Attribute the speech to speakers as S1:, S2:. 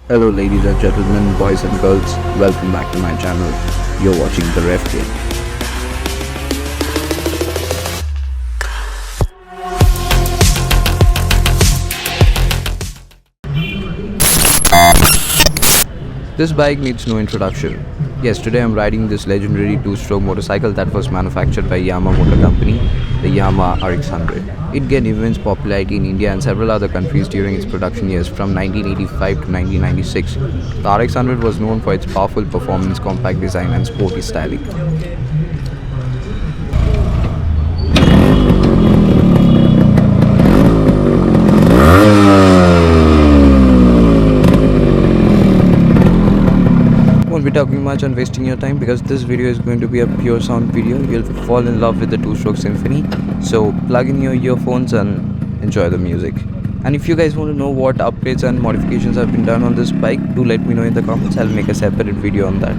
S1: Hello, ladies and gentlemen, boys and girls. Welcome back to my channel. You're watching the Ref Game. This bike needs no introduction. Yes, today I'm riding this legendary two-stroke motorcycle that was manufactured by Yamaha Motor Company, the Yamaha RX100. It gained immense popularity in India and several other countries during its production years from 1985 to 1996. The RX100 was known for its powerful performance, compact design and sporty styling. Won't be talking much and wasting your time because this video is going to be a pure sound video. You'll fall in love with the two-stroke symphony. So plug in your earphones and enjoy the music. And if you guys want to know what upgrades and modifications have been done on this bike, do let me know in the comments. I'll make a separate video on that.